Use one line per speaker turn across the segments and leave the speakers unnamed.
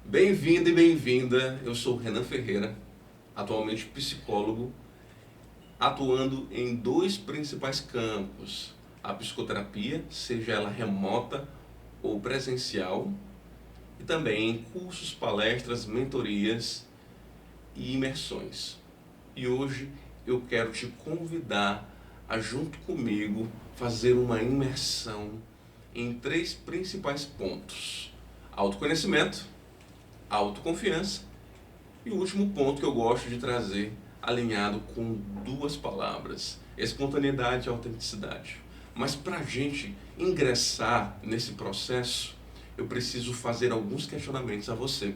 Bem-vindo e bem-vinda. Eu sou Renan Ferreira, atualmente psicólogo, atuando em dois principais campos: a psicoterapia, seja ela remota ou presencial, e também em cursos, palestras, mentorias e imersões. E hoje eu quero te convidar a, junto comigo, fazer uma imersão em três principais pontos: autoconhecimento, autoconfiança e o último ponto que eu gosto de trazer, alinhado com duas palavras: espontaneidade e autenticidade. Mas para a gente ingressar nesse processo, eu preciso fazer alguns questionamentos a você.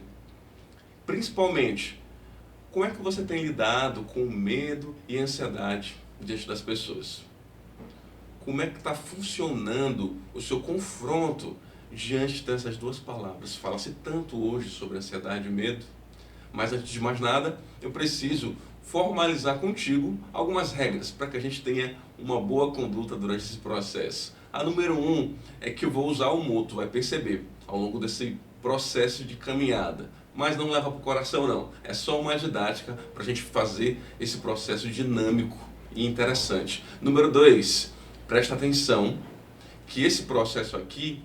Principalmente, como é que você tem lidado com medo e ansiedade diante das pessoas? Como é que está funcionando o seu confronto diante dessas duas palavras? Fala-se tanto hoje sobre ansiedade e medo, mas antes de mais nada, eu preciso formalizar contigo algumas regras para que a gente tenha uma boa conduta durante esse processo. A número 1 é que eu vou usar o mútuo, vai perceber, ao longo desse processo de caminhada. Mas não leva para o coração não, é só uma didática para a gente fazer esse processo dinâmico e interessante. Número 2, presta atenção que esse processo aqui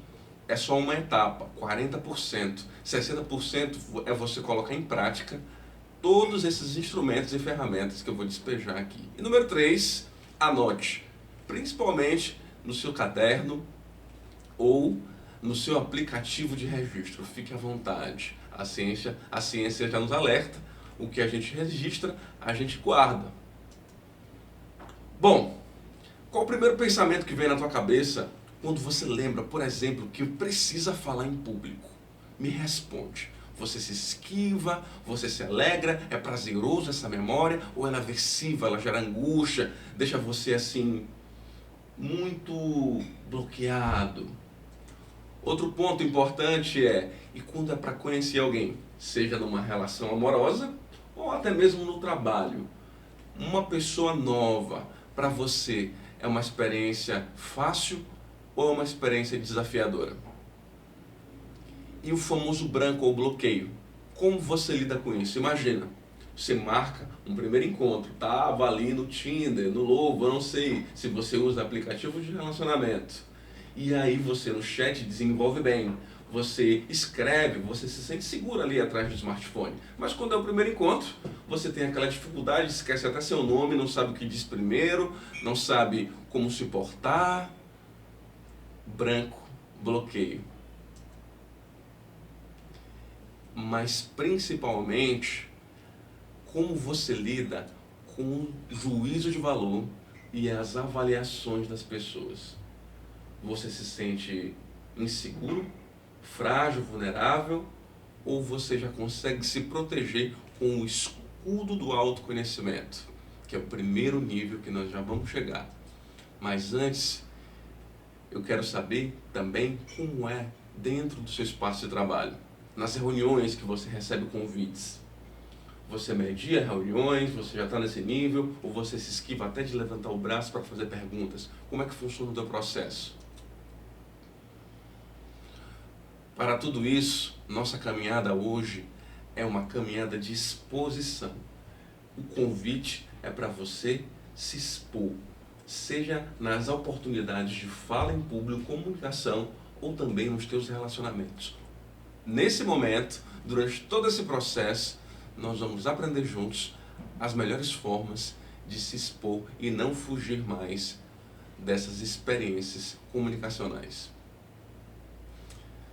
é só uma etapa, 40%. 60% é você colocar em prática todos esses instrumentos e ferramentas que eu vou despejar aqui. E número 3, anote, principalmente no seu caderno ou no seu aplicativo de registro. Fique à vontade. A ciência já nos alerta, o que a gente registra, a gente guarda. Bom, qual o primeiro pensamento que vem na tua cabeça quando você lembra, por exemplo, que precisa falar em público? Me responde. Você se esquiva, você se alegra, é prazeroso essa memória, ou ela é aversiva, ela gera angústia, deixa você assim, muito bloqueado? Outro ponto importante é, e quando é para conhecer alguém, seja numa relação amorosa ou até mesmo no trabalho, uma pessoa nova, para você, é uma experiência fácil ou é uma experiência desafiadora? E o famoso branco ou bloqueio, como você lida com isso? Imagina, você marca um primeiro encontro, estava ali no Tinder, no Lovo, eu não sei se você usa aplicativo de relacionamento. E aí você no chat desenvolve bem, você escreve, você se sente seguro ali atrás do smartphone. Mas quando é o primeiro encontro, você tem aquela dificuldade, esquece até seu nome, não sabe o que diz primeiro, não sabe como se portar. Branco, bloqueio. Mas principalmente, como você lida com o juízo de valor e as avaliações das pessoas. Você se sente inseguro, frágil, vulnerável, ou você já consegue se proteger com o escudo do autoconhecimento, que é o primeiro nível que nós já vamos chegar. Mas antes, eu quero saber também como é dentro do seu espaço de trabalho, nas reuniões que você recebe convites. Você media reuniões, você já está nesse nível, ou você se esquiva até de levantar o braço para fazer perguntas? Como é que funciona o teu processo? Para tudo isso, nossa caminhada hoje é uma caminhada de exposição. O convite é para você se expor, seja nas oportunidades de fala em público, comunicação, ou também nos teus relacionamentos. Nesse momento, durante todo esse processo, nós vamos aprender juntos as melhores formas de se expor e não fugir mais dessas experiências comunicacionais.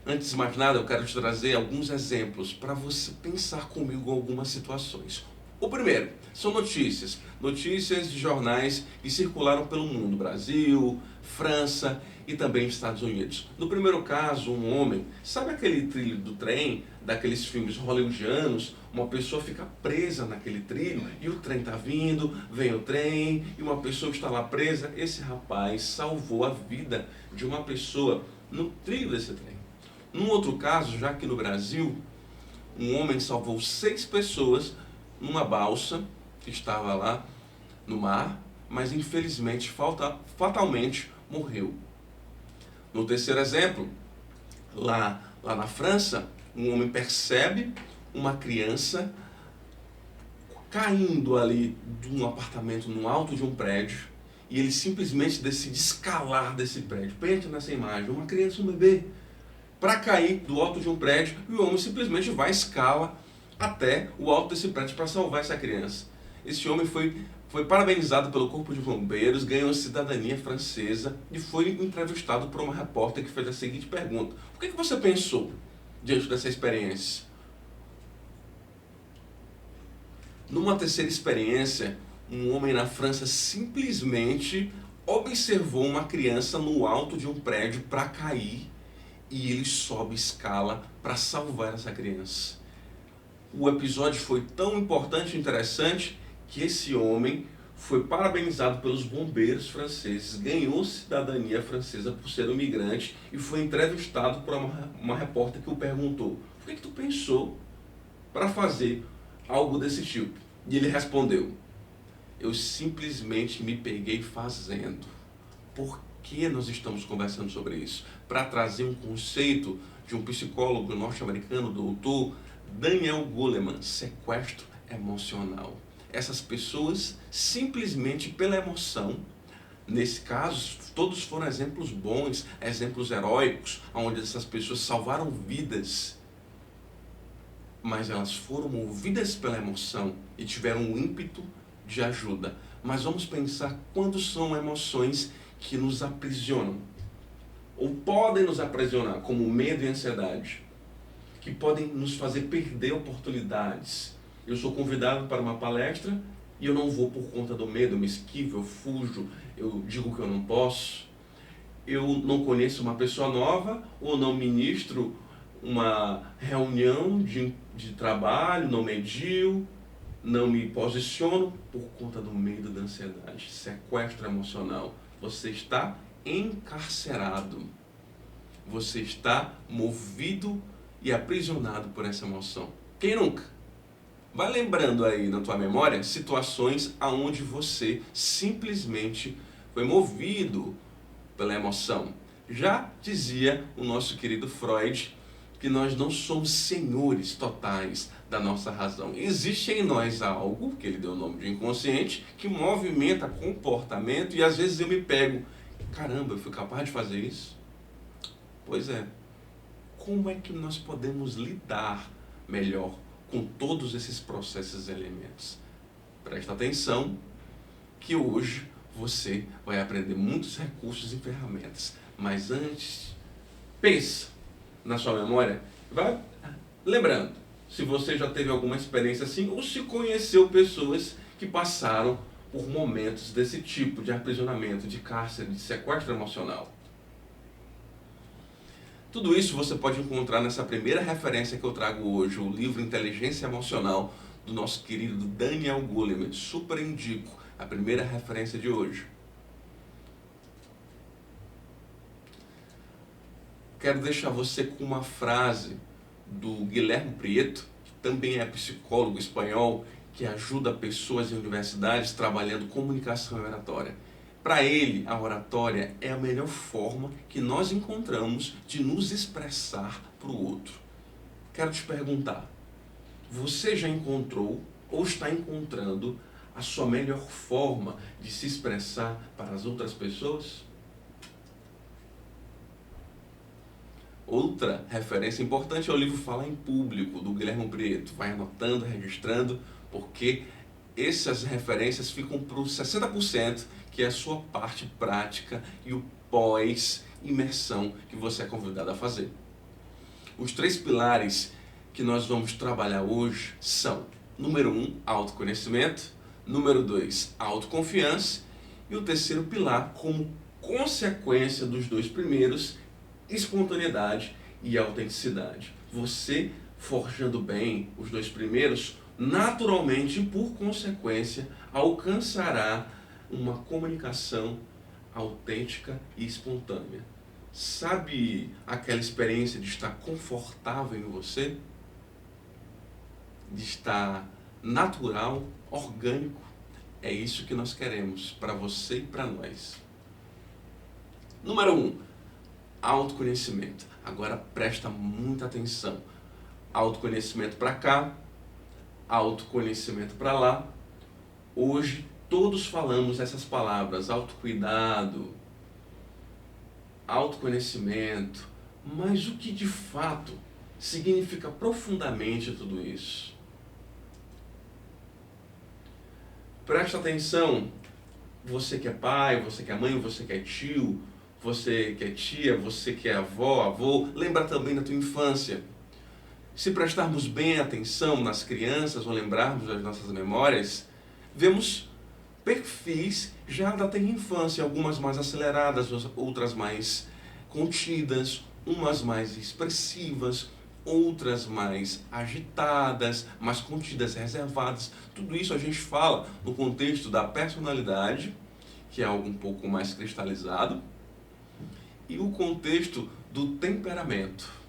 Antes de mais nada, eu quero te trazer alguns exemplos para você pensar comigo em algumas situações. O primeiro são notícias de jornais que circularam pelo mundo, Brasil, França e também Estados Unidos. No primeiro caso, um homem, sabe aquele trilho do trem, daqueles filmes hollywoodianos? Uma pessoa fica presa naquele trilho e o trem está vindo, vem o trem e uma pessoa está lá presa. Esse rapaz salvou a vida de uma pessoa no trilho desse trem. Num outro caso, já aqui no Brasil, um homem salvou 6 pessoas numa balsa que estava lá no mar, mas infelizmente, fatalmente, morreu. No terceiro exemplo, lá na França, Um homem percebe uma criança caindo ali de um apartamento no alto de um prédio e ele simplesmente decide escalar desse prédio. Pense nessa imagem, uma criança, um bebê, para cair do alto de um prédio, e o homem simplesmente vai escala até o alto desse prédio para salvar essa criança. Esse homem foi parabenizado pelo Corpo de Bombeiros, ganhou a cidadania francesa e foi entrevistado por uma repórter que fez a seguinte pergunta: o que você pensou diante dessa experiência? Numa terceira experiência, um homem na França simplesmente observou uma criança no alto de um prédio para cair e ele sobe escala para salvar essa criança. O episódio foi tão importante e interessante que esse homem foi parabenizado pelos bombeiros franceses, ganhou cidadania francesa por ser um migrante e foi entrevistado por uma repórter que o perguntou: o que tu pensou para fazer algo desse tipo? E ele respondeu: eu simplesmente me peguei fazendo. Por que nós estamos conversando sobre isso? Para trazer um conceito de um psicólogo norte-americano, doutor Daniel Goleman: sequestro emocional. Essas pessoas, simplesmente pela emoção, nesse caso, todos foram exemplos bons, exemplos heróicos, onde essas pessoas salvaram vidas, mas elas foram movidas pela emoção e tiveram um ímpeto de ajuda. Mas vamos pensar quando são emoções que nos aprisionam, ou podem nos aprisionar, como medo e ansiedade, que podem nos fazer perder oportunidades. Eu sou convidado para uma palestra e eu não vou por conta do medo, eu me esquivo, eu fujo, eu digo que eu não posso. Eu não conheço uma pessoa nova ou não ministro uma reunião de trabalho, não medio, não me posiciono por conta do medo, da ansiedade. Sequestro emocional. Você está encarcerado. Você está movido e aprisionado por essa emoção. Quem nunca? Vai lembrando aí na tua memória situações aonde você simplesmente foi movido pela emoção. Já dizia o nosso querido Freud que nós não somos senhores totais da nossa razão. Existe em nós algo, que ele deu o nome de inconsciente, que movimenta comportamento e às vezes eu me pego: caramba, eu fui capaz de fazer isso? Pois é. Como é que nós podemos lidar melhor com todos esses processos e elementos? Presta atenção que hoje você vai aprender muitos recursos e ferramentas. Mas antes, pensa na sua memória, vai lembrando se você já teve alguma experiência assim ou se conheceu pessoas que passaram por momentos desse tipo de aprisionamento, de cárcere, de sequestro emocional. Tudo isso você pode encontrar nessa primeira referência que eu trago hoje, o livro Inteligência Emocional, do nosso querido Daniel Goleman. Super indico, a primeira referência de hoje. Quero deixar você com uma frase do Guilherme Prieto, que também é psicólogo espanhol, que ajuda pessoas em universidades trabalhando comunicação e oratória. Para ele, a oratória é a melhor forma que nós encontramos de nos expressar para o outro. Quero te perguntar, você já encontrou ou está encontrando a sua melhor forma de se expressar para as outras pessoas? Outra referência importante é o livro Falar em Público, do Guilherme Prieto. Vai anotando, registrando, porque essas referências ficam para os 60%, que é a sua parte prática e o pós-imersão que você é convidado a fazer. Os 3 pilares que nós vamos trabalhar hoje são: número 1, autoconhecimento; número 2, autoconfiança; e o terceiro pilar, como consequência dos 2 primeiros, espontaneidade e autenticidade. Você forjando bem os 2 primeiros, naturalmente e por consequência, alcançará uma comunicação autêntica e espontânea. Sabe aquela experiência de estar confortável em você? De estar natural, orgânico? É isso que nós queremos para você e para nós. Número 1, autoconhecimento. Agora presta muita atenção. Autoconhecimento para cá, autoconhecimento para lá. Hoje todos falamos essas palavras, autocuidado, autoconhecimento, mas o que de fato significa profundamente tudo isso? Presta atenção, você que é pai, você que é mãe, você que é tio, você que é tia, você que é avó, avô, lembra também da tua infância. Se prestarmos bem atenção nas crianças ou lembrarmos das nossas memórias, vemos perfis já da tenra infância, algumas mais aceleradas, outras mais contidas, umas mais expressivas, outras mais agitadas, mais contidas, reservadas. Tudo isso a gente fala no contexto da personalidade, que é algo um pouco mais cristalizado, e o contexto do temperamento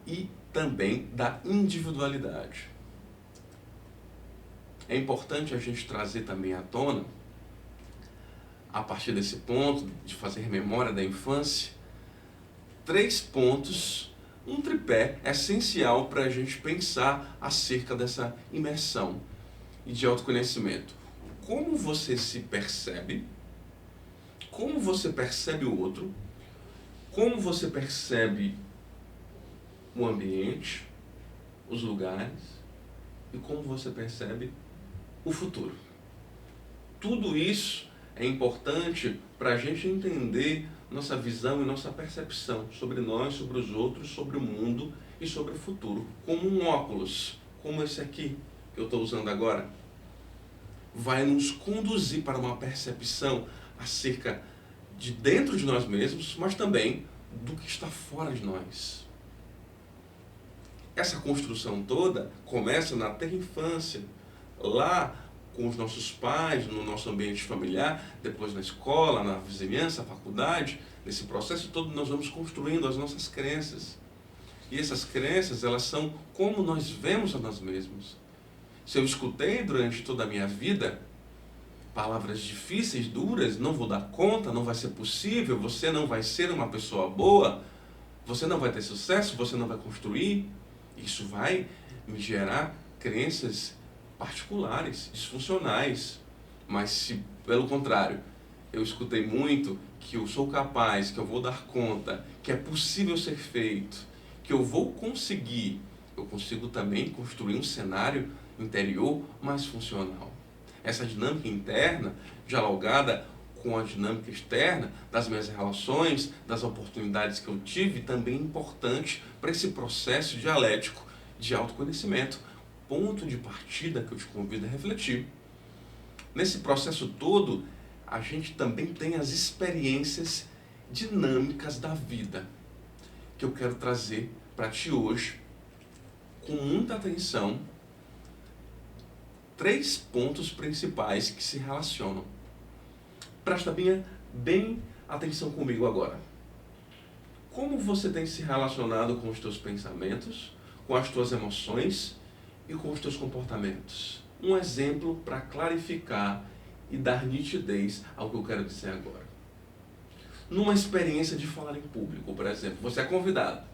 e também da individualidade. É importante a gente trazer também à tona, a partir desse ponto, de fazer memória da infância, 3 pontos, um tripé essencial para a gente pensar acerca dessa imersão e de autoconhecimento. Como você se percebe, como você percebe o outro, como você percebe o ambiente, os lugares e como você percebe o futuro. Tudo isso é importante para a gente entender nossa visão e nossa percepção sobre nós, sobre os outros, sobre o mundo e sobre o futuro. Como um óculos, como esse aqui que eu estou usando agora, vai nos conduzir para uma percepção acerca de dentro de nós mesmos, mas também do que está fora de nós. Essa construção toda começa na tenra infância, lá com os nossos pais, no nosso ambiente familiar, depois na escola, na vizinhança, na faculdade. Nesse processo todo nós vamos construindo as nossas crenças. E essas crenças, elas são como nós vemos a nós mesmos. Se eu escutei durante toda a minha vida palavras difíceis, duras, não vou dar conta, não vai ser possível, você não vai ser uma pessoa boa, você não vai ter sucesso, você não vai construir, isso vai me gerar crenças particulares, disfuncionais. Mas se, pelo contrário, eu escutei muito que eu sou capaz, que eu vou dar conta, que é possível ser feito, que eu vou conseguir, eu consigo também construir um cenário interior mais funcional. Essa dinâmica interna, dialogada com a dinâmica externa das minhas relações, das oportunidades que eu tive, também é importante para esse processo dialético de autoconhecimento. Ponto de partida que eu te convido a refletir. Nesse processo todo, a gente também tem as experiências dinâmicas da vida, que eu quero trazer para ti hoje, com muita atenção, 3 pontos principais que se relacionam. Presta bem atenção comigo agora. Como você tem se relacionado com os teus pensamentos, com as tuas emoções e com os teus comportamentos? Um exemplo para clarificar e dar nitidez ao que eu quero dizer agora. Numa experiência de falar em público, por exemplo, você é convidado.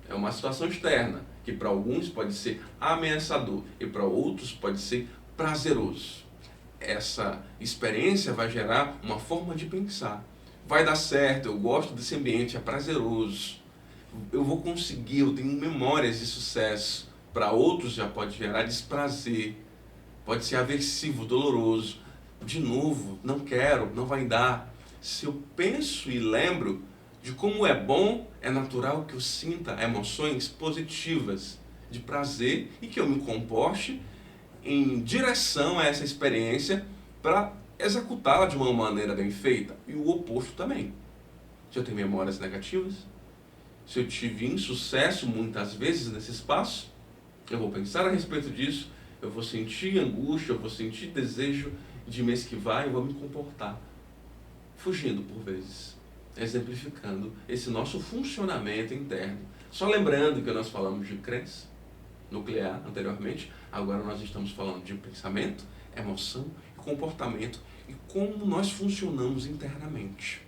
É uma situação externa, que para alguns pode ser ameaçador e para outros pode ser prazeroso. Essa experiência vai gerar uma forma de pensar. Vai dar certo, eu gosto desse ambiente, é prazeroso. Eu vou conseguir, eu tenho memórias de sucesso. Para outros já pode gerar desprazer, pode ser aversivo, doloroso. De novo, não quero, não vai dar. Se eu penso e lembro de como é bom, é natural que eu sinta emoções positivas, de prazer, e que eu me comporte em direção a essa experiência para executá-la de uma maneira bem feita. E o oposto também. Se eu tenho memórias negativas, se eu tive insucesso muitas vezes nesse espaço, eu vou pensar a respeito disso, eu vou sentir angústia, eu vou sentir desejo de me esquivar e vou me comportar fugindo por vezes, exemplificando esse nosso funcionamento interno. Só lembrando que nós falamos de crença nuclear anteriormente, agora nós estamos falando de pensamento, emoção e comportamento e como nós funcionamos internamente.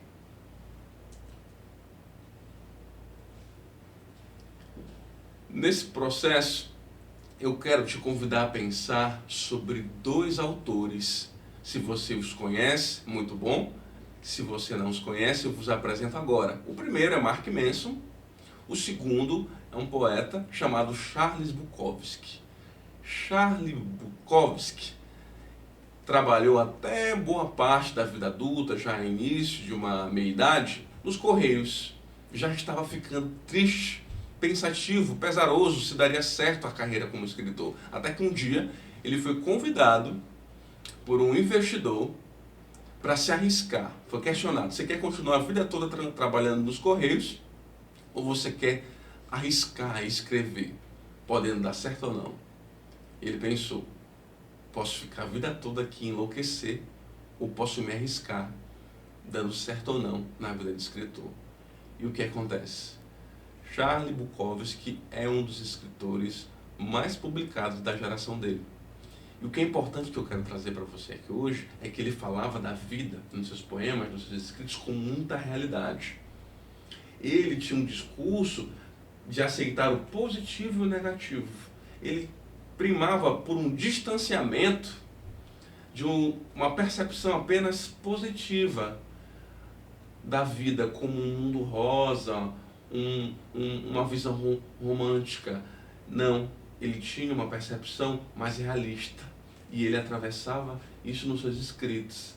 Nesse processo, eu quero te convidar a pensar sobre dois autores. Se você os conhece, muito bom. Se você não os conhece, eu vos apresento agora. O primeiro é Mark Manson. O segundo é um poeta chamado Charles Bukowski. Charles Bukowski trabalhou até boa parte da vida adulta, já no início de uma meia-idade, nos Correios. Já estava ficando triste, pensativo, pesaroso se daria certo a carreira como escritor. Até que um dia ele foi convidado por um investidor para se arriscar. Foi questionado: você quer continuar a vida toda trabalhando nos Correios ou você quer arriscar e escrever, podendo dar certo ou não? Ele pensou: posso ficar a vida toda aqui e enlouquecer, ou posso me arriscar, dando certo ou não na vida de escritor. E o que acontece? Charles Bukowski é um dos escritores mais publicados da geração dele. E o que é importante que eu quero trazer para você aqui hoje é que ele falava da vida nos seus poemas, nos seus escritos, com muita realidade. Ele tinha um discurso de aceitar o positivo e o negativo. Ele primava por um distanciamento de uma percepção apenas positiva da vida como um mundo rosa, uma visão romântica. Não, ele tinha uma percepção mais realista e ele atravessava isso nos seus escritos.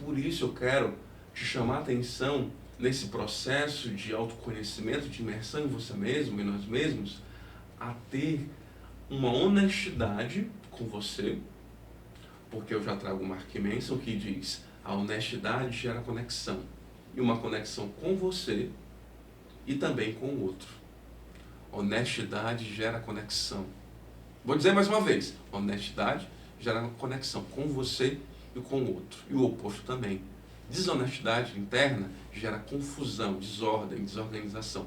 Por isso eu quero te chamar a atenção nesse processo de autoconhecimento, de imersão em você mesmo, em nós mesmos, a ter uma honestidade com você, porque eu já trago o Mark Manson que diz: a honestidade gera conexão, e uma conexão com você e também com o outro. Honestidade gera conexão. Vou dizer mais uma vez: honestidade gera conexão com você e com o outro, e o oposto também. Desonestidade interna gera confusão, desordem, desorganização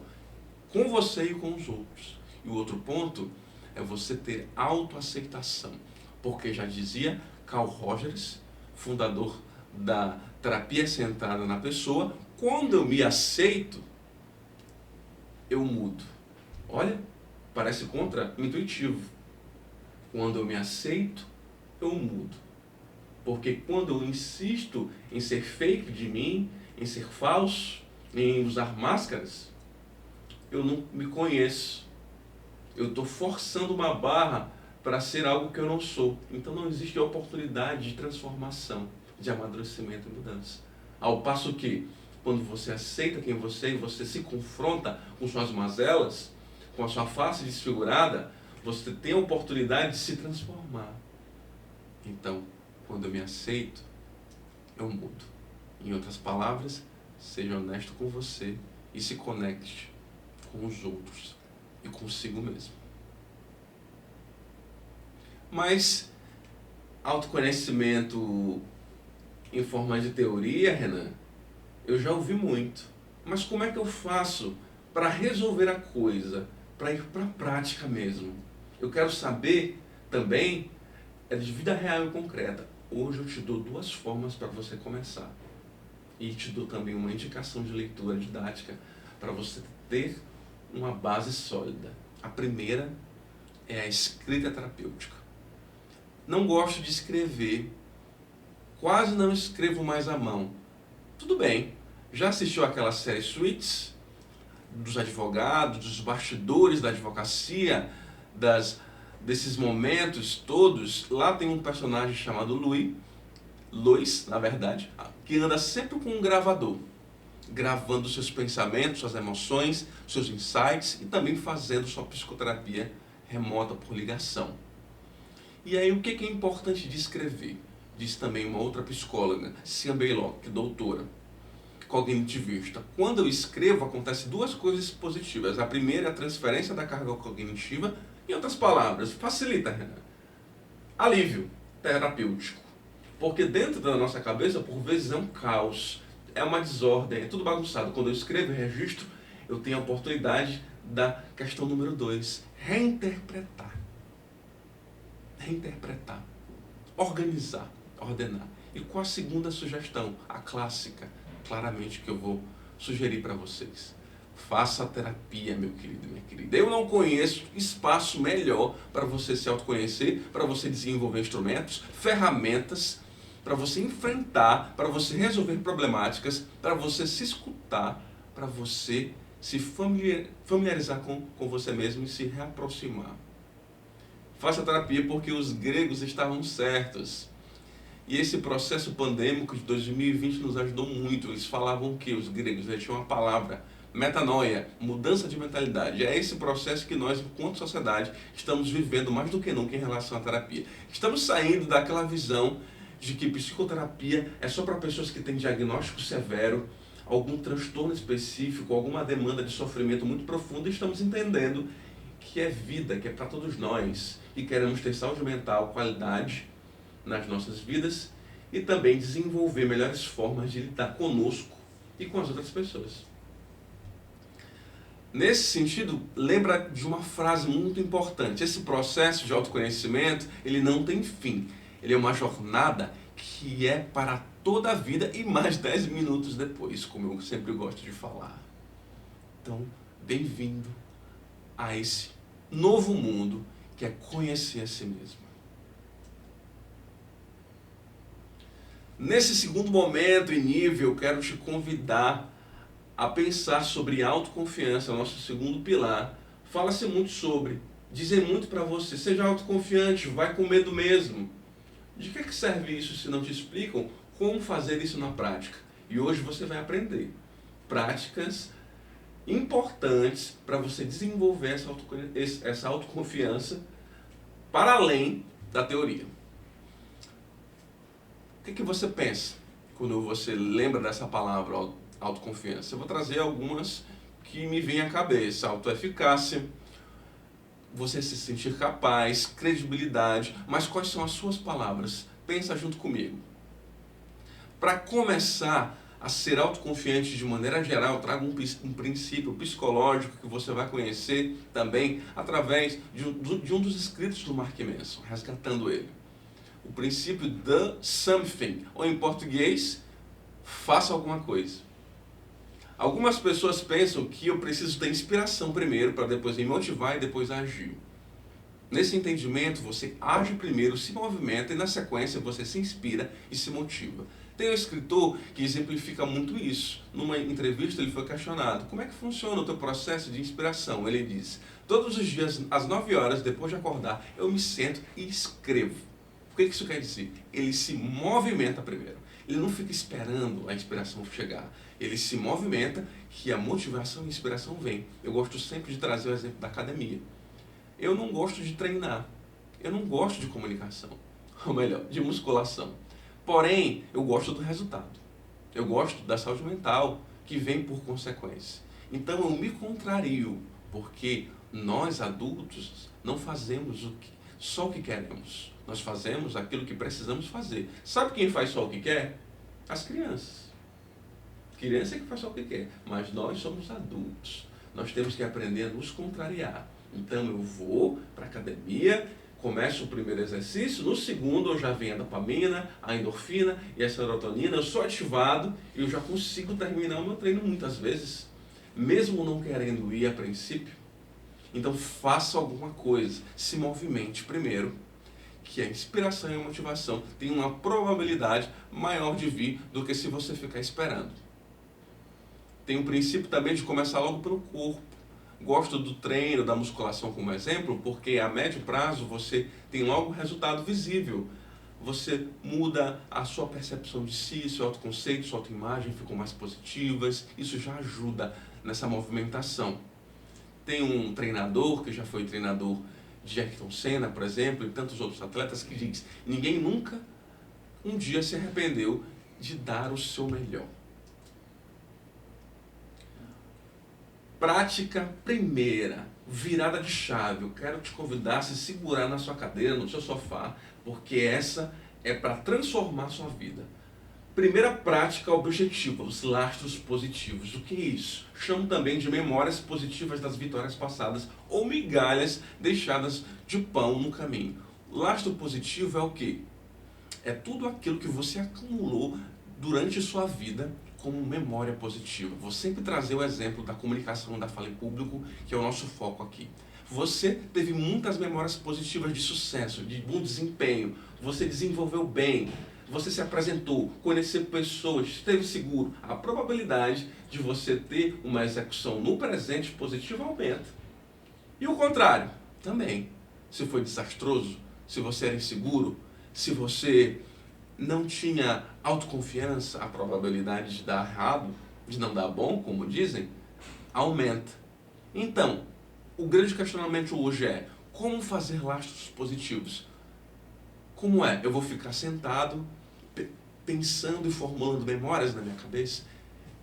com você e com os outros. E o outro ponto é você ter autoaceitação, porque já dizia Carl Rogers, fundador da terapia centrada na pessoa: quando eu me aceito, eu mudo. Olha, parece contra-intuitivo. Quando eu me aceito, eu mudo. Porque quando eu insisto em ser fake de mim, em ser falso, em usar máscaras, eu não me conheço. Eu estou forçando uma barra para ser algo que eu não sou. Então não existe oportunidade de transformação, de amadurecimento e mudança. Ao passo que, quando você aceita quem você é e você se confronta com suas mazelas, com a sua face desfigurada, você tem a oportunidade de se transformar. Então, quando eu me aceito, eu mudo. Em outras palavras, seja honesto com você e se conecte com os outros e consigo mesmo. Mas autoconhecimento em forma de teoria, Renan, eu já ouvi muito. Mas como é que eu faço para resolver a coisa, para ir para a prática mesmo? Eu quero saber também de vida real e concreta. Hoje eu te dou duas formas para você começar. E te dou também uma indicação de leitura didática para você ter uma base sólida. A primeira é a escrita terapêutica. Não gosto de escrever, quase não escrevo mais à mão. Tudo bem, já assistiu aquela série Suits? Dos advogados, dos bastidores da advocacia, desses momentos todos. Lá tem um personagem chamado Lois, na verdade, que anda sempre com um gravador, gravando seus pensamentos, suas emoções, seus insights e também fazendo sua psicoterapia remota por ligação. E aí o que é importante de escrever? Diz também uma outra psicóloga, Cia Baylock, doutora, cognitivista. Quando eu escrevo, acontecem duas coisas positivas. A primeira é a transferência da carga cognitiva. Em outras palavras, facilita, Renan. Alívio terapêutico. Porque dentro da nossa cabeça, por vezes, é um caos, é uma desordem, é tudo bagunçado. Quando eu escrevo e registro, eu tenho a oportunidade da questão número 2, reinterpretar. Reinterpretar, organizar, ordenar. E com a segunda sugestão, a clássica, claramente que eu vou sugerir para vocês. Faça a terapia, meu querido e minha querida. Eu não conheço espaço melhor para você se autoconhecer, para você desenvolver instrumentos, ferramentas, para você enfrentar, para você resolver problemáticas, para você se escutar, para você se familiarizar com você mesmo e se reaproximar. Faça terapia porque os gregos estavam certos. E esse processo pandêmico de 2020 nos ajudou muito. Eles falavam que os gregos, eles tinham uma palavra, metanoia, mudança de mentalidade. É esse processo que nós, enquanto sociedade, estamos vivendo mais do que nunca em relação à terapia. Estamos saindo daquela visão de que psicoterapia é só para pessoas que têm diagnóstico severo, algum transtorno específico, alguma demanda de sofrimento muito profundo, e estamos entendendo que é vida, que é para todos nós, e queremos ter saúde mental, qualidade nas nossas vidas e também desenvolver melhores formas de lidar conosco e com as outras pessoas. Nesse sentido, lembra de uma frase muito importante: esse processo de autoconhecimento, ele não tem fim, ele é uma jornada que é para toda a vida e mais 10 minutos depois, como eu sempre gosto de falar. Então, bem-vindo a esse novo mundo que é conhecer a si mesmo. Nesse segundo momento e nível, eu quero te convidar a pensar sobre autoconfiança, nosso segundo pilar. Fala-se muito sobre, dizem muito para você, seja autoconfiante, vai com medo mesmo. De que serve isso se não te explicam como fazer isso na prática? E hoje você vai aprender práticas importantes para você desenvolver essa autoconfiança para além da teoria. O que você pensa quando você lembra dessa palavra, autoconfiança? Eu vou trazer algumas que me vêm à cabeça: autoeficácia, você se sentir capaz, credibilidade. Mas quais são as suas palavras? Pensa junto comigo. Para começar a ser autoconfiante de maneira geral, eu trago um princípio psicológico que você vai conhecer também através de um dos escritos do Mark Manson, resgatando ele. O princípio do something, ou em português, faça alguma coisa. Algumas pessoas pensam que eu preciso ter inspiração primeiro para depois me motivar e depois agir. Nesse entendimento, você age primeiro, se movimenta e na sequência você se inspira e se motiva. Tem um escritor que exemplifica muito isso. Numa entrevista ele foi questionado: como é que funciona o teu processo de inspiração? Ele diz: todos os dias, às 9 horas, depois de acordar, eu me sento e escrevo. O que isso quer dizer? Ele se movimenta primeiro. Ele não fica esperando a inspiração chegar. Ele se movimenta que a motivação e a inspiração vem. Eu gosto sempre de trazer o exemplo da academia. Eu não gosto de treinar. Eu não gosto de comunicação. Ou melhor, de musculação. Porém, eu gosto do resultado. Eu gosto da saúde mental que vem por consequência. Então eu me contrario, porque nós adultos não fazemos só o que queremos. Nós fazemos aquilo que precisamos fazer. Sabe quem faz só o que quer? As crianças. Criança é que faz só o que quer. Mas nós somos adultos. Nós temos que aprender a nos contrariar. Então eu vou para a academia, começo o primeiro exercício, no segundo eu já venho a dopamina, a endorfina e a serotonina, eu sou ativado e eu já consigo terminar o meu treino muitas vezes, mesmo não querendo ir a princípio. Então faça alguma coisa, se movimente primeiro, que a inspiração e a motivação têm uma probabilidade maior de vir do que se você ficar esperando. Tem um princípio também de começar logo pelo corpo. Gosto do treino, da musculação como exemplo, porque a médio prazo você tem logo resultado visível. Você muda a sua percepção de si, seu autoconceito, sua autoimagem ficam mais positivas. Isso já ajuda nessa movimentação. Tem um treinador que já foi treinador de Ayrton Senna, por exemplo, e tantos outros atletas, que diz: ninguém nunca um dia se arrependeu de dar o seu melhor. Prática primeira, virada de chave. Eu quero te convidar a se segurar na sua cadeira, no seu sofá, porque essa é para transformar a sua vida. Primeira prática objetiva, os lastros positivos. O que é isso? Chamo também de memórias positivas das vitórias passadas ou migalhas deixadas de pão no caminho. Lastro positivo é o quê? É tudo aquilo que você acumulou durante sua vida como memória positiva. Vou sempre trazer o exemplo da comunicação da fala em público, que é o nosso foco aqui. Você teve muitas memórias positivas de sucesso, de bom desempenho, você desenvolveu bem, você se apresentou, conheceu pessoas, esteve seguro. A probabilidade de você ter uma execução no presente positiva aumenta. E o contrário, também. Se foi desastroso, se você era inseguro, se você não tinha autoconfiança, a probabilidade de dar errado, de não dar bom, como dizem, aumenta. Então, o grande questionamento hoje é: como fazer lastros positivos? Como é? Eu vou ficar sentado, pensando e formulando memórias na minha cabeça?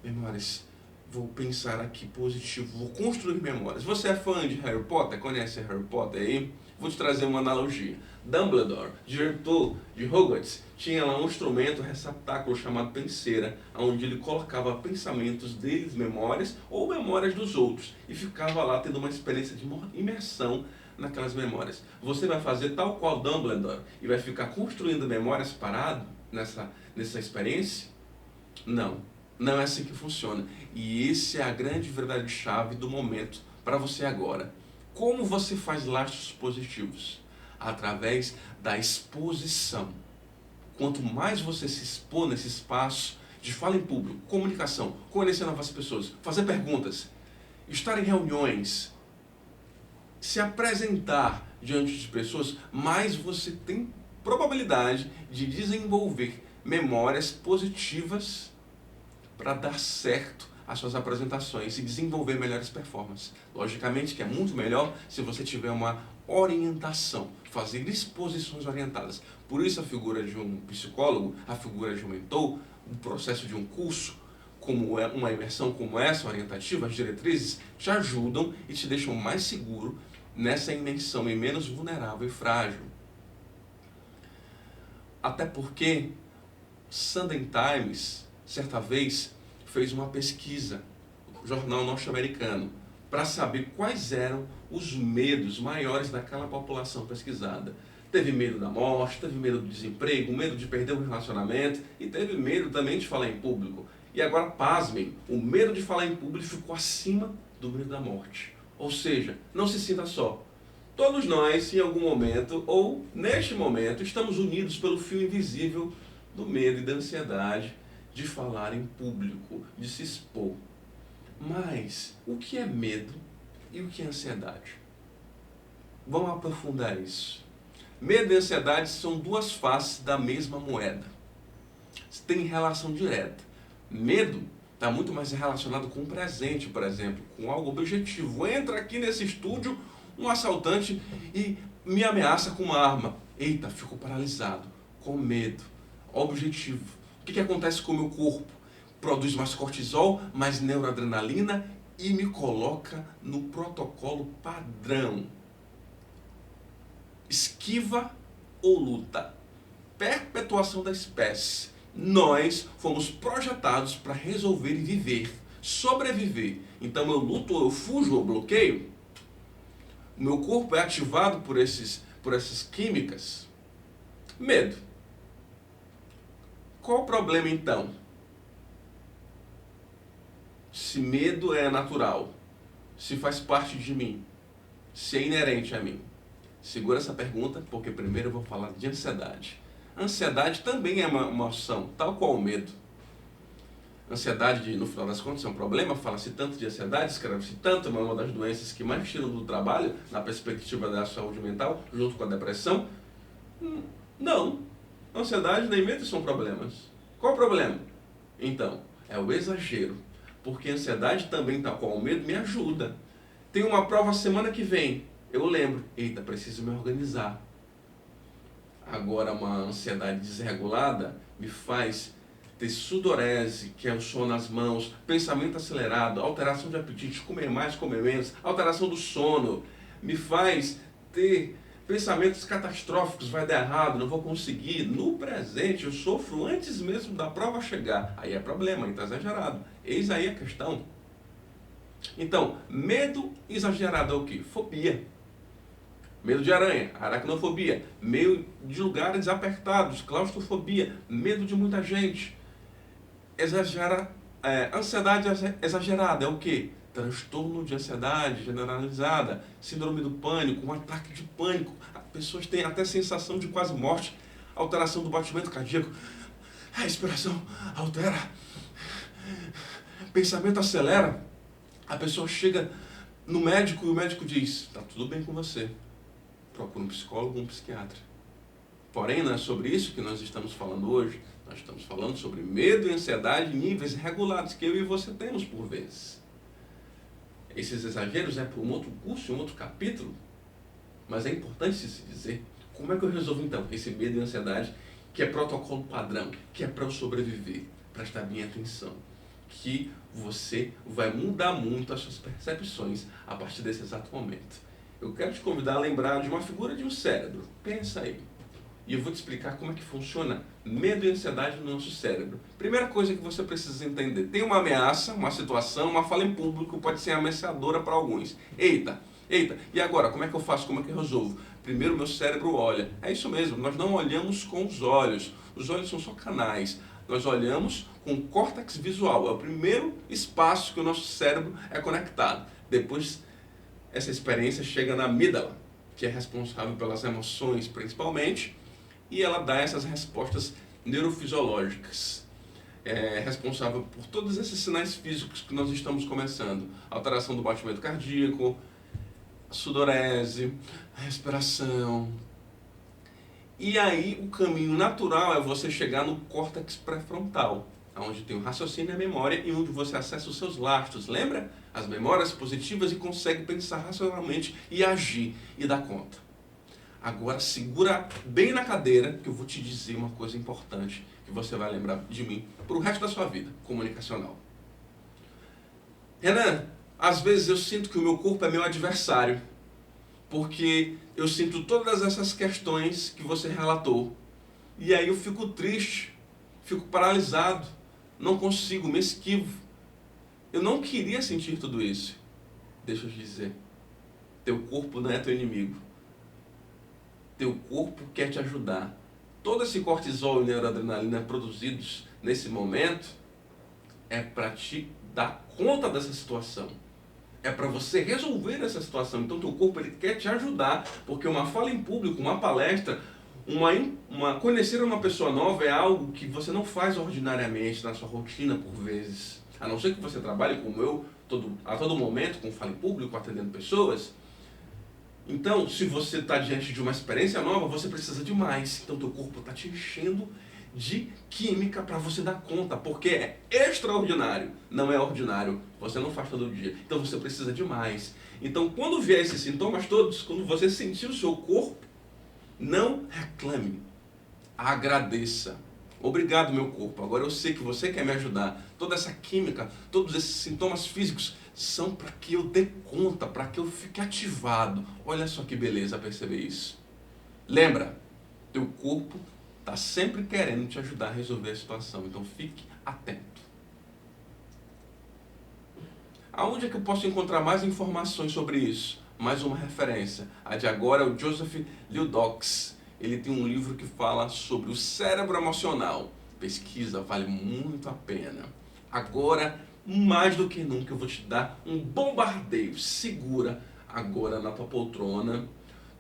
Memórias. Vou pensar aqui positivo, vou construir memórias. Você é fã de Harry Potter? Conhece Harry Potter aí? Vou te trazer uma analogia. Dumbledore, diretor de Hogwarts, tinha lá um instrumento, receptáculo chamado penseira, onde ele colocava pensamentos deles, memórias ou memórias dos outros, e ficava lá tendo uma experiência de imersão naquelas memórias. Você vai fazer tal qual Dumbledore e vai ficar construindo memórias parado nessa experiência? Não. Não é assim que funciona. E essa é a grande verdade chave do momento para você agora. Como você faz lastros positivos? Através da exposição. Quanto mais você se expor nesse espaço de fala em público, comunicação, conhecer novas pessoas, fazer perguntas, estar em reuniões, se apresentar diante de pessoas, mais você tem probabilidade de desenvolver memórias positivas para dar certo as suas apresentações e desenvolver melhores performances. Logicamente que é muito melhor se você tiver uma orientação, fazer exposições orientadas. Por isso a figura de um psicólogo, a figura de um mentor, o processo de um curso, como é uma imersão como essa, orientativa, as diretrizes, te ajudam e te deixam mais seguro nessa imersão e menos vulnerável e frágil. Até porque Sunday Times, certa vez, fez uma pesquisa, jornal norte-americano, para saber quais eram os medos maiores daquela população pesquisada. Teve medo da morte, teve medo do desemprego, medo de perder um relacionamento e teve medo também de falar em público. E agora, pasmem, o medo de falar em público ficou acima do medo da morte. Ou seja, não se sinta só. Todos nós, em algum momento, ou neste momento, estamos unidos pelo fio invisível do medo e da ansiedade de falar em público, de se expor. Mas o que é medo e o que é ansiedade? Vamos aprofundar isso. Medo e ansiedade são duas faces da mesma moeda. Tem relação direta. Medo está muito mais relacionado com o presente, por exemplo, com algo objetivo. Entra aqui nesse estúdio um assaltante e me ameaça com uma arma. Eita, fico paralisado, com medo. Objetivo. O que acontece com o meu corpo? Produz mais cortisol, mais neuroadrenalina e me coloca no protocolo padrão. Esquiva ou luta. Perpetuação da espécie. Nós fomos projetados para resolver e viver, sobreviver. Então eu luto, eu fujo, eu bloqueio. O meu corpo é ativado por essas químicas. Medo. Qual o problema então? Se medo é natural, se faz parte de mim, se é inerente a mim. Segura essa pergunta, porque primeiro eu vou falar de ansiedade. Ansiedade também é uma emoção, tal qual o medo. Ansiedade, no final das contas, é um problema. Fala-se tanto de ansiedade, escreve-se tanto, é uma das doenças que mais tiram do trabalho, na perspectiva da saúde mental, junto com a depressão. Não. Ansiedade nem medo são problemas. Qual o problema? Então, é o exagero. Porque a ansiedade também, tal qual o medo, me ajuda. Tem uma prova semana que vem. Eu lembro, eita, preciso me organizar. Agora, uma ansiedade desregulada me faz ter sudorese, que é o sono nas mãos, pensamento acelerado, alteração de apetite, comer mais, comer menos, alteração do sono. Me faz ter pensamentos catastróficos, vai dar errado, não vou conseguir. No presente, eu sofro antes mesmo da prova chegar. Aí é problema, aí está exagerado. Eis aí a questão. Então, medo exagerado é o quê? Fobia. Medo de aranha, aracnofobia. Medo de lugares apertados, claustrofobia. Medo de muita gente. Ansiedade exagerada é o quê? Transtorno de ansiedade generalizada, síndrome do pânico, um ataque de pânico. As pessoas têm até sensação de quase morte, alteração do batimento cardíaco, a respiração altera, pensamento acelera. A pessoa chega no médico e o médico diz: está tudo bem com você, procura um psicólogo ou um psiquiatra. Porém, não é sobre isso que nós estamos falando hoje. Nós estamos falando sobre medo e ansiedade em níveis regulados que eu e você temos por vezes. Esses exageros é para um outro curso, um outro capítulo, mas é importante se dizer como é que eu resolvo então esse medo e ansiedade, que é protocolo padrão, que é para eu sobreviver. Prestar bem atenção, que você vai mudar muito as suas percepções a partir desse exato momento. Eu quero te convidar a lembrar de uma figura de um cérebro. Pensa aí. E eu vou te explicar como é que funciona medo e ansiedade no nosso cérebro. Primeira coisa que você precisa entender: tem uma ameaça, uma situação, uma fala em público pode ser ameaçadora para alguns. Eita, e agora? Como é que eu faço? Como é que eu resolvo? Primeiro meu cérebro olha. É isso mesmo, nós não olhamos com os olhos. Os olhos são só canais. Nós olhamos com o córtex visual. É o primeiro espaço que o nosso cérebro é conectado. Depois, essa experiência chega na amígdala, que é responsável pelas emoções principalmente, e ela dá essas respostas neurofisiológicas. É responsável por todos esses sinais físicos que nós estamos começando. Alteração do batimento cardíaco, sudorese, respiração. E aí o caminho natural é você chegar no córtex pré-frontal, onde tem o raciocínio e a memória e onde você acessa os seus lastros. Lembra? As memórias positivas e consegue pensar racionalmente e agir e dar conta. Agora segura bem na cadeira que eu vou te dizer uma coisa importante que você vai lembrar de mim para o resto da sua vida comunicacional. Renan, às vezes eu sinto que o meu corpo é meu adversário, porque eu sinto todas essas questões que você relatou. E aí eu fico triste, fico paralisado, não consigo, me esquivo. Eu não queria sentir tudo isso. Deixa eu te dizer, teu corpo não é teu inimigo. Teu corpo quer te ajudar. Todo esse cortisol e neuroadrenalina produzidos nesse momento é para te dar conta dessa situação. É para você resolver essa situação. Então teu corpo ele quer te ajudar, porque uma fala em público, uma palestra, conhecer uma pessoa nova é algo que você não faz ordinariamente na sua rotina por vezes. A não ser que você trabalhe como eu, a todo momento com fala em público, atendendo pessoas. Então, se você está diante de uma experiência nova, você precisa de mais. Então, teu corpo está te enchendo de química para você dar conta, porque é extraordinário, não é ordinário. Você não faz todo dia. Então, você precisa de mais. Então, quando vier esses sintomas todos, quando você sentir o seu corpo, não reclame, agradeça. Obrigado, meu corpo. Agora eu sei que você quer me ajudar. Toda essa química, todos esses sintomas físicos são para que eu dê conta, para que eu fique ativado. Olha só que beleza perceber isso. Lembra, teu corpo está sempre querendo te ajudar a resolver a situação. Então fique atento. Aonde é que eu posso encontrar mais informações sobre isso? Mais uma referência. A de agora é o Joseph Liudox. Ele tem um livro que fala sobre o cérebro emocional. Pesquisa, vale muito a pena. Agora, mais do que nunca, eu vou te dar um bombardeio. Segura agora na tua poltrona,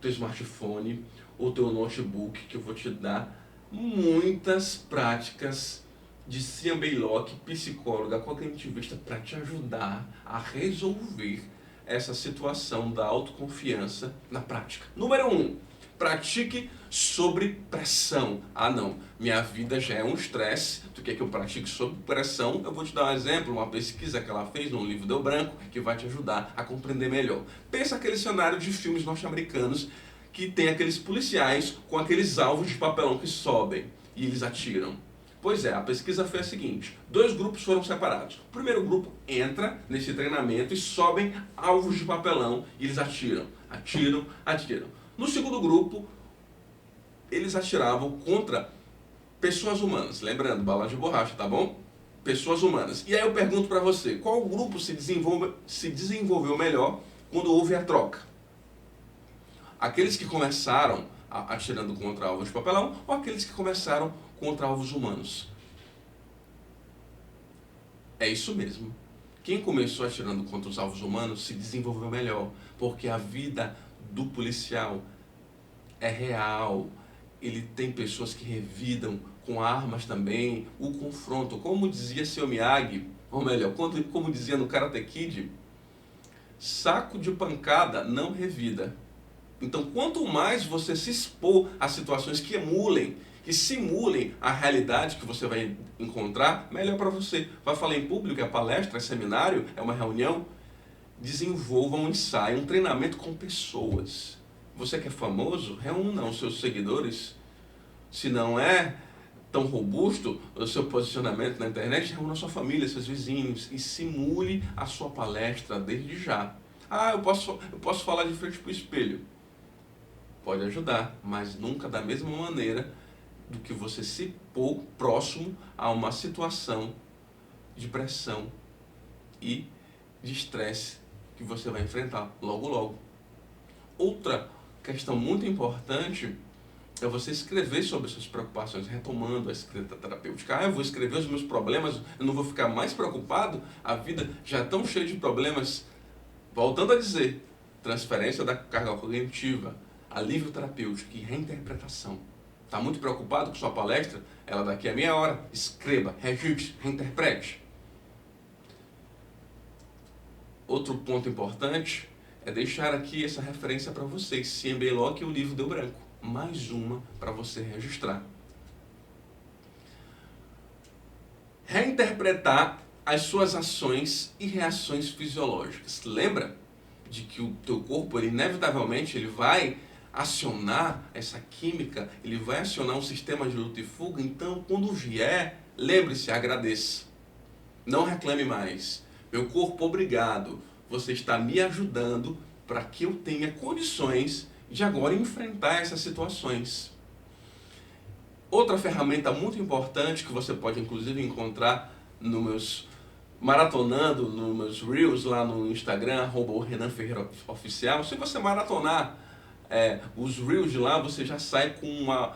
teu smartphone ou teu notebook, que eu vou te dar muitas práticas de Cian Beilock, psicóloga cognitivista, para te ajudar a resolver essa situação da autoconfiança na prática. Número 1. Pratique sobre pressão. Ah não, minha vida já é um estresse, tu quer que eu pratique sobre pressão? Eu vou te dar um exemplo, uma pesquisa que ela fez num livro do Branco, que vai te ajudar a compreender melhor. Pensa aquele cenário de filmes norte-americanos, que tem aqueles policiais com aqueles alvos de papelão que sobem e eles atiram. Pois é, a pesquisa foi a seguinte: 2 grupos foram separados. O primeiro grupo entra nesse treinamento e sobem alvos de papelão e eles atiram. No segundo grupo, eles atiravam contra pessoas humanas. Lembrando, bala de borracha, tá bom? Pessoas humanas. E aí eu pergunto para você, qual grupo se desenvolveu melhor quando houve a troca? Aqueles que começaram atirando contra alvos de papelão ou aqueles que começaram contra alvos humanos? É isso mesmo. Quem começou atirando contra os alvos humanos se desenvolveu melhor, porque a vida do policial é real. Ele tem pessoas que revidam com armas também, o confronto. Como dizia seu Miyagi, ou melhor, como dizia no Karate Kid, saco de pancada não revida. Então, quanto mais você se expor a situações que simulem a realidade que você vai encontrar, melhor para você. Vai falar em público, é palestra, é seminário, é uma reunião. Desenvolva um ensaio, um treinamento com pessoas. Você que é famoso, reúna os seus seguidores. Se não é tão robusto o seu posicionamento na internet, reúna a sua família, seus vizinhos e simule a sua palestra desde já. Ah, eu posso falar de frente para o espelho. Pode ajudar, mas nunca da mesma maneira do que você se pôr próximo a uma situação de pressão e de estresse que você vai enfrentar logo logo. Outra questão muito importante é você escrever sobre suas preocupações, retomando a escrita terapêutica. Ah, eu vou escrever os meus problemas, eu não vou ficar mais preocupado? A vida já é tão cheia de problemas. Voltando a dizer, transferência da carga cognitiva, alívio terapêutico e reinterpretação. Está muito preocupado com sua palestra? Ela daqui a meia hora. Escreva, registre, reinterprete. Outro ponto importante é deixar aqui essa referência para vocês. C.M. Locke e o livro Deu Branco. Mais uma para você registrar. Reinterpretar as suas ações e reações fisiológicas. Lembra de que o teu corpo, inevitavelmente, vai acionar essa química, ele vai acionar um sistema de luta e fuga. Então, quando vier, lembre-se, agradeça. Não reclame mais. Meu corpo, obrigado. Você está me ajudando para que eu tenha condições de agora enfrentar essas situações. Outra ferramenta muito importante que você pode inclusive encontrar nos meus maratonando, nos meus Reels lá no Instagram, @Renan Ferreira Oficial. Se você maratonar os Reels de lá, você já sai com uma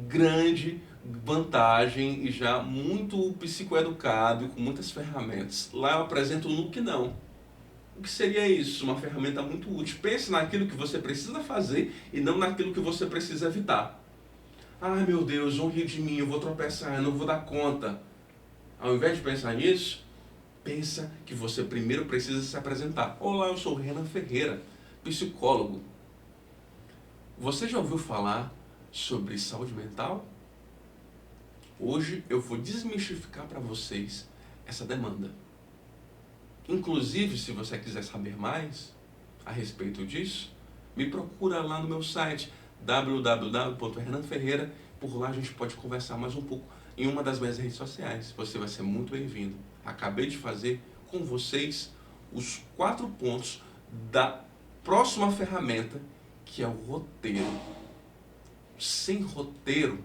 grande vantagem e já muito psicoeducado e com muitas ferramentas. Lá eu apresento o Nuke Não. O que seria isso? Uma ferramenta muito útil. Pense naquilo que você precisa fazer e não naquilo que você precisa evitar. Ai meu Deus, vão rir de mim, eu vou tropeçar, eu não vou dar conta. Ao invés de pensar nisso, pensa que você primeiro precisa se apresentar. Olá, eu sou Renan Ferreira, psicólogo. Você já ouviu falar sobre saúde mental? Hoje eu vou desmistificar para vocês essa demanda. Inclusive, se você quiser saber mais a respeito disso, me procura lá no meu site www.renanferreira. Por lá a gente pode conversar mais um pouco em uma das minhas redes sociais. Você vai ser muito bem-vindo. Acabei de fazer com vocês os 4 pontos da próxima ferramenta, que é o roteiro. Sem roteiro,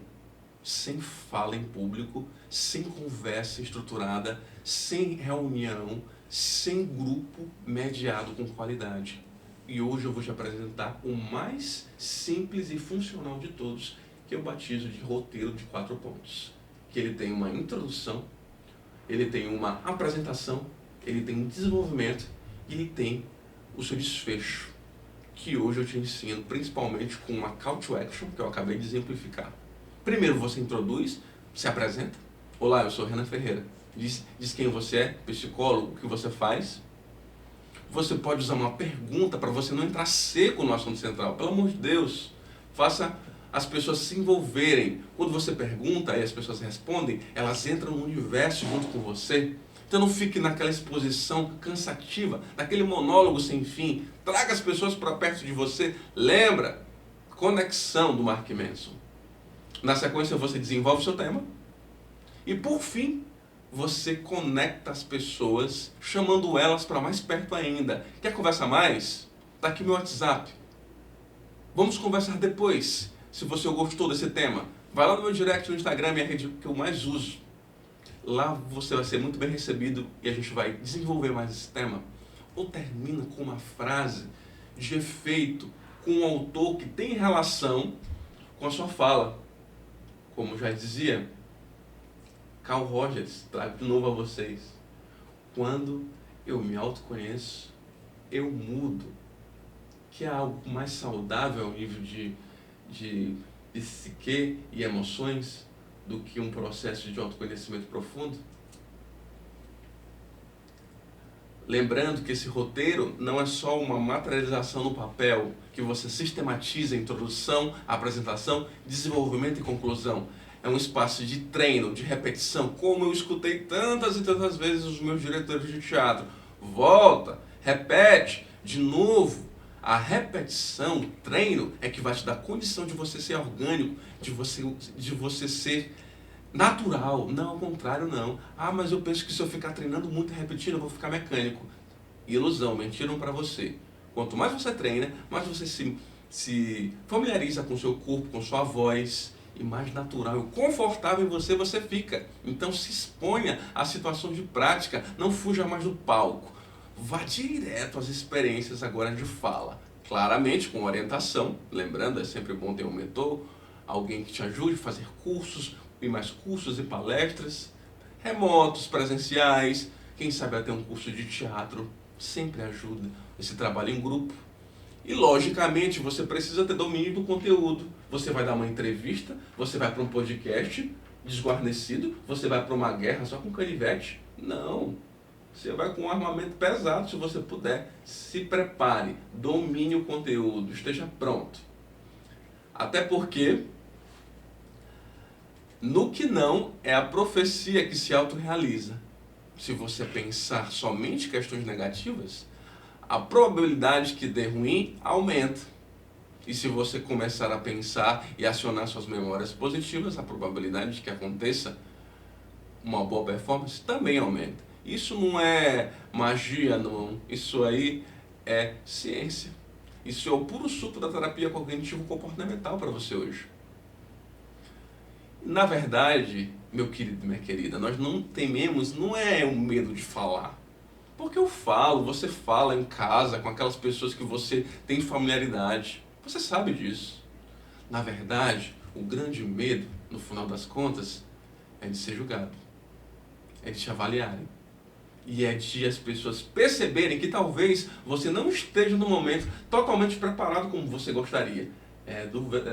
sem fala em público, sem conversa estruturada, sem reunião, sem grupo mediado com qualidade. E hoje eu vou te apresentar o mais simples e funcional de todos, que eu batizo de roteiro de 4 pontos. Que ele tem uma introdução, ele tem uma apresentação, ele tem um desenvolvimento e ele tem o seu desfecho, que hoje eu te ensino principalmente com uma call to action, que eu acabei de exemplificar. Primeiro você introduz, se apresenta. Olá, eu sou Renan Ferreira. Diz quem você é, psicólogo, o que você faz. Você pode usar uma pergunta para você não entrar seco no assunto central. Pelo amor de Deus, faça as pessoas se envolverem. Quando você pergunta e as pessoas respondem, elas entram no universo junto com você. Então não fique naquela exposição cansativa, naquele monólogo sem fim. Traga as pessoas para perto de você. Lembra, conexão do Mark Manson. Na sequência você desenvolve o seu tema. E por fim, você conecta as pessoas, chamando elas para mais perto ainda. Quer conversar mais? Tá aqui meu WhatsApp. Vamos conversar depois. Se você gostou desse tema, vai lá no meu direct no Instagram, minha rede que eu mais uso. Lá você vai ser muito bem recebido e a gente vai desenvolver mais esse tema. Ou termina com uma frase de efeito, com um autor que tem relação com a sua fala. Como já dizia Carl Rogers, trago de novo a vocês. Quando eu me autoconheço, eu mudo, que é algo mais saudável ao nível de psique e emoções do que um processo de autoconhecimento profundo. Lembrando que esse roteiro não é só uma materialização no papel, que você sistematiza a introdução, a apresentação, desenvolvimento e conclusão. É um espaço de treino, de repetição, como eu escutei tantas e tantas vezes os meus diretores de teatro. Volta, repete, de novo. A repetição, o treino, é que vai te dar condição de você ser orgânico, de você ser natural. Não, ao contrário, não. Ah, mas eu penso que se eu ficar treinando muito e repetindo, eu vou ficar mecânico. Ilusão, mentiram para você. Quanto mais você treina, mais você se familiariza com o seu corpo, com sua voz, e mais natural e confortável em você fica. Então se exponha à situação de prática, não fuja mais do palco. Vá direto às experiências agora de fala. Claramente com orientação, lembrando, é sempre bom ter um mentor, alguém que te ajude a fazer cursos, e mais cursos e palestras, remotos, presenciais, quem sabe até um curso de teatro, sempre ajuda esse trabalho em grupo. E logicamente você precisa ter domínio do conteúdo. Você vai dar uma entrevista, você vai para um podcast desguarnecido, você vai para uma guerra só com canivete? Não. Você vai com um armamento pesado se você puder. Se prepare, domine o conteúdo, esteja pronto. Até porque no que não é a profecia que se autorrealiza. Se você pensar somente questões negativas, a probabilidade que dê ruim aumenta. E se você começar a pensar e acionar suas memórias positivas, a probabilidade de que aconteça uma boa performance também aumenta. Isso não é magia, não. Isso aí é ciência. Isso é o puro suco da terapia cognitivo-comportamental para você hoje. Na verdade, meu querido e minha querida, nós não tememos, não é o medo de falar. Porque eu falo, você fala em casa com aquelas pessoas que você tem familiaridade. Você sabe disso. Na verdade, o grande medo, no final das contas, é de ser julgado. É de te avaliarem. E é de as pessoas perceberem que talvez você não esteja no momento totalmente preparado como você gostaria.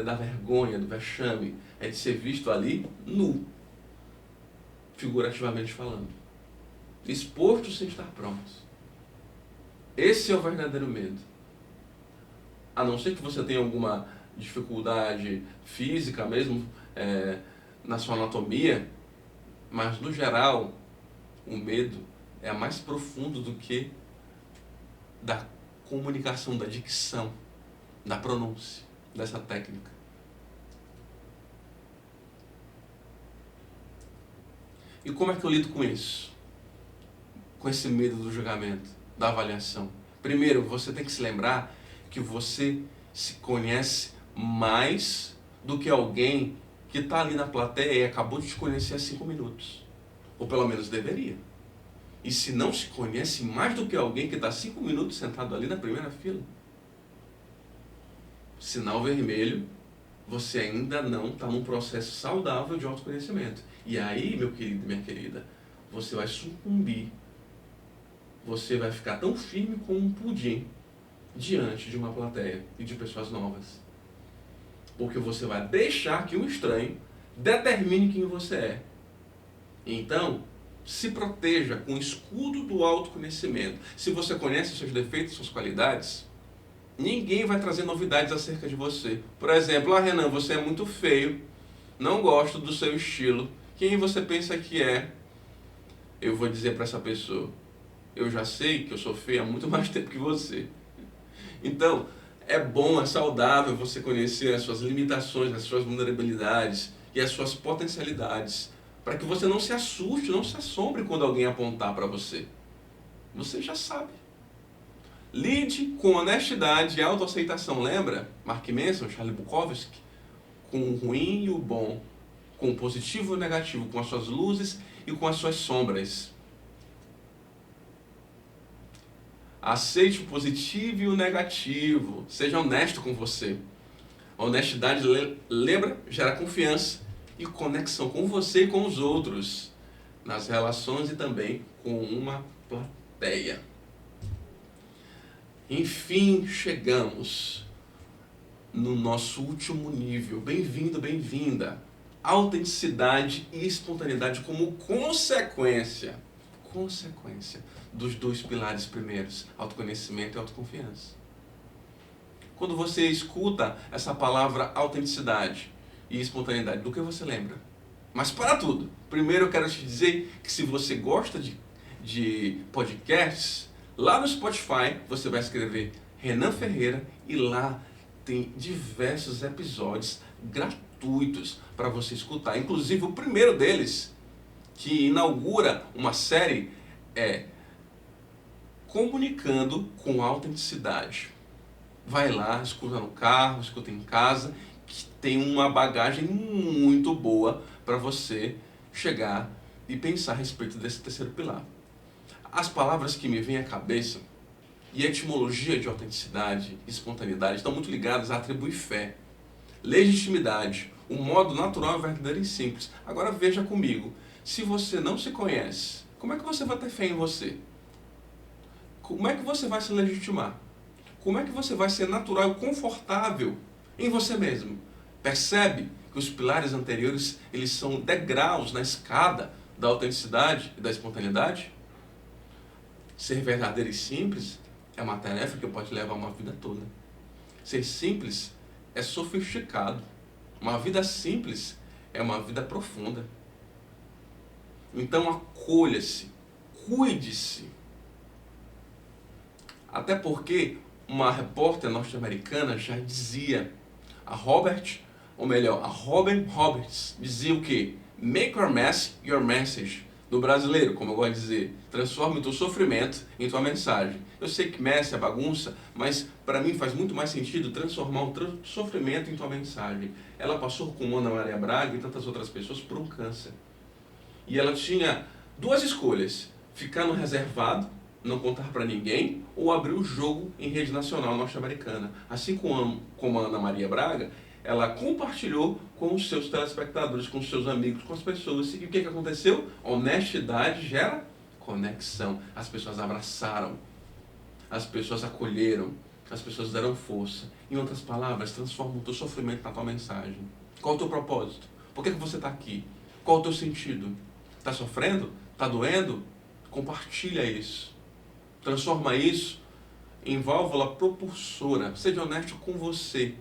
Da vergonha, do vexame. É de ser visto ali nu. Figurativamente falando. Exposto sem estar pronto. Esse é o verdadeiro medo. A não ser que você tenha alguma dificuldade física mesmo, na sua anatomia, mas no geral, o medo é mais profundo do que da comunicação, da dicção, da pronúncia, dessa técnica. E como é que eu lido com isso? Com esse medo do julgamento, da avaliação. Primeiro, você tem que se lembrar que você se conhece mais do que alguém que está ali na plateia e acabou de te conhecer há 5 minutos. Ou pelo menos deveria. E se não se conhece mais do que alguém que está 5 minutos sentado ali na primeira fila, sinal vermelho, você ainda não está num processo saudável de autoconhecimento. E aí, meu querido e minha querida, você vai sucumbir. Você vai ficar tão firme como um pudim diante de uma plateia e de pessoas novas. Porque você vai deixar que um estranho determine quem você é. Então, se proteja com o escudo do autoconhecimento. Se você conhece seus defeitos, suas qualidades, ninguém vai trazer novidades acerca de você. Por exemplo, Renan, você é muito feio, não gosto do seu estilo. Quem você pensa que é? Eu vou dizer para essa pessoa, eu já sei que eu sou feio há muito mais tempo que você. Então, é bom, é saudável você conhecer as suas limitações, as suas vulnerabilidades e as suas potencialidades, para que você não se assuste, não se assombre quando alguém apontar para você. Você já sabe. Lide com honestidade e autoaceitação, lembra? Mark Manson, Charlie Bukowski, com o ruim e o bom, com o positivo e o negativo, com as suas luzes e com as suas sombras. Aceite o positivo e o negativo. Seja honesto com você. A honestidade, lembra, gera confiança e conexão com você e com os outros, nas relações e também com uma plateia. Enfim, chegamos no nosso último nível. Bem-vindo, bem-vinda. Autenticidade e espontaneidade como consequência dos dois pilares primeiros, autoconhecimento e autoconfiança. Quando você escuta essa palavra autenticidade e espontaneidade, do que você lembra? Mas para tudo, primeiro eu quero te dizer que se você gosta de podcasts, lá no Spotify você vai escrever Renan Ferreira e lá tem diversos episódios gratuitos para você escutar. Inclusive o primeiro deles, que inaugura uma série, é Comunicando com Autenticidade. Vai lá, escuta no carro, escuta em casa, que tem uma bagagem muito boa para você chegar e pensar a respeito desse terceiro pilar. As palavras que me vêm à cabeça e a etimologia de autenticidade e espontaneidade estão muito ligadas a atribuir fé, legitimidade, um modo natural, verdadeiro e simples. Agora veja comigo, se você não se conhece, como é que você vai ter fé em você? Como é que você vai se legitimar? Como é que você vai ser natural e confortável em você mesmo? Percebe que os pilares anteriores, eles são degraus na escada da autenticidade e da espontaneidade? Ser verdadeiro e simples é uma tarefa que pode levar uma vida toda. Ser simples é sofisticado. Uma vida simples é uma vida profunda. Então acolha-se, cuide-se. Até porque uma repórter norte-americana já dizia, a Robin Roberts dizia o quê? Make your mess your message. No brasileiro, como eu gosto de dizer, transforme o teu sofrimento em tua mensagem. Eu sei que mess é bagunça, mas para mim faz muito mais sentido transformar o sofrimento em tua mensagem. Ela passou com Ana Maria Braga e tantas outras pessoas por um câncer. E ela tinha duas escolhas, ficar no reservado, não contar para ninguém, ou abrir o jogo em rede nacional norte-americana. Assim como a Ana Maria Braga, ela compartilhou com os seus telespectadores, com os seus amigos, com as pessoas. E o que aconteceu? Honestidade gera conexão. As pessoas abraçaram, as pessoas acolheram, as pessoas deram força. Em outras palavras, transforma o teu sofrimento na tua mensagem. Qual é o teu propósito? Por que você está aqui? Qual é o teu sentido? Está sofrendo? Está doendo? Compartilha isso. Transforma isso em válvula propulsora. Seja honesto com você.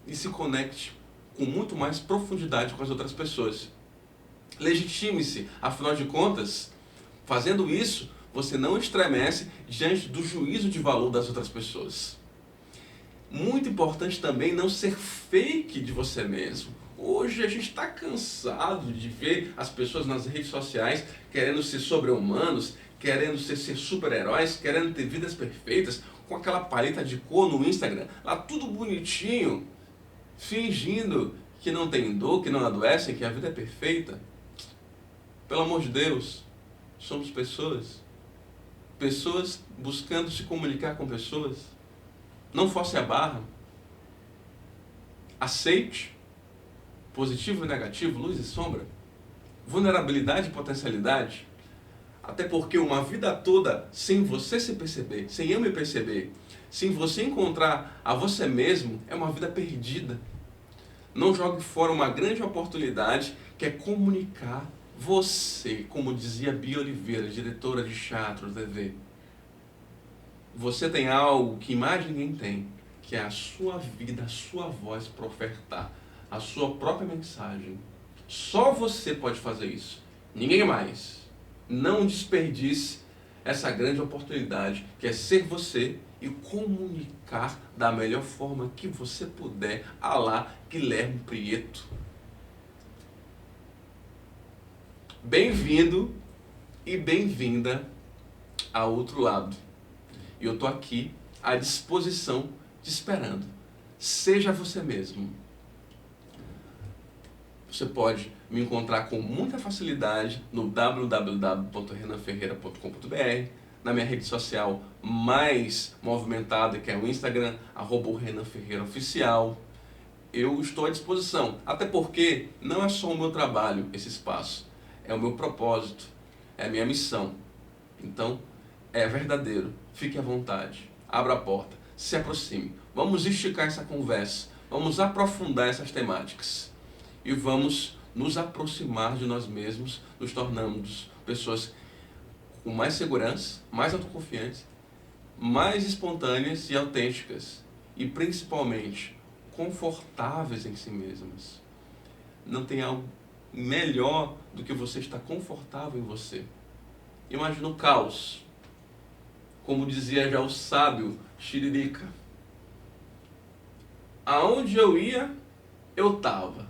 E se conecte com muito mais profundidade com as outras pessoas. Legitime-se. Afinal de contas, fazendo isso, você não estremece diante do juízo de valor das outras pessoas. Muito importante também não ser fake de você mesmo. Hoje a gente está cansado de ver as pessoas nas redes sociais querendo ser sobre-humanos, querendo ser super-heróis, querendo ter vidas perfeitas, com aquela paleta de cor no Instagram, lá tudo bonitinho, fingindo que não tem dor, que não adoecem, que a vida é perfeita. Pelo amor de Deus, somos pessoas. Pessoas buscando se comunicar com pessoas. Não force a barra. Aceite. Positivo e negativo, luz e sombra. Vulnerabilidade e potencialidade. Até porque uma vida toda sem você se perceber, sem eu me perceber, sem você encontrar a você mesmo, é uma vida perdida. Não jogue fora uma grande oportunidade que é comunicar você, como dizia Bia Oliveira, diretora de Teatro TV. Você tem algo que mais ninguém tem, que é a sua vida, a sua voz para ofertar, a sua própria mensagem. Só você pode fazer isso, ninguém mais. Não desperdice essa grande oportunidade, que é ser você e comunicar da melhor forma que você puder, à la Guilherme Prieto. Bem-vindo e bem-vinda ao outro lado. E eu estou aqui à disposição, te esperando. Seja você mesmo. Você pode me encontrar com muita facilidade no www.renanferreira.com.br, na minha rede social mais movimentada, que é o Instagram, @renanferreiraoficial. Eu estou à disposição, até porque não é só o meu trabalho esse espaço, é o meu propósito, é a minha missão. Então, é verdadeiro. Fique à vontade. Abra a porta. Se aproxime. Vamos esticar essa conversa. Vamos aprofundar essas temáticas. E vamos nos aproximar de nós mesmos, nos tornando pessoas com mais segurança, mais autoconfiantes, mais espontâneas e autênticas. E principalmente, confortáveis em si mesmas. Não tem algo melhor do que você estar confortável em você. Imagina o caos. Como dizia já o sábio Tiririca. Aonde eu ia, eu estava.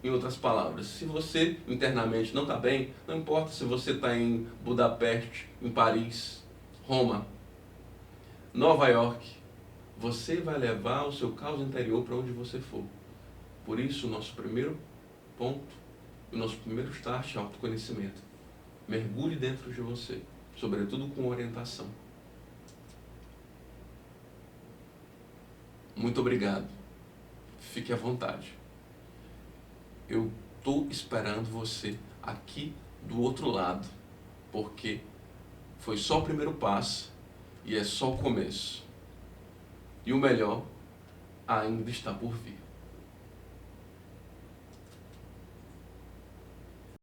Em outras palavras, se você internamente não está bem, não importa se você está em Budapeste, em Paris, Roma, Nova York, você vai levar o seu caos interior para onde você for. Por isso, o nosso primeiro ponto, o nosso primeiro start é autoconhecimento. Mergulhe dentro de você, sobretudo com orientação. Muito obrigado. Fique à vontade. Eu estou esperando você aqui do outro lado, porque foi só o primeiro passo e é só o começo. E o melhor ainda está por vir.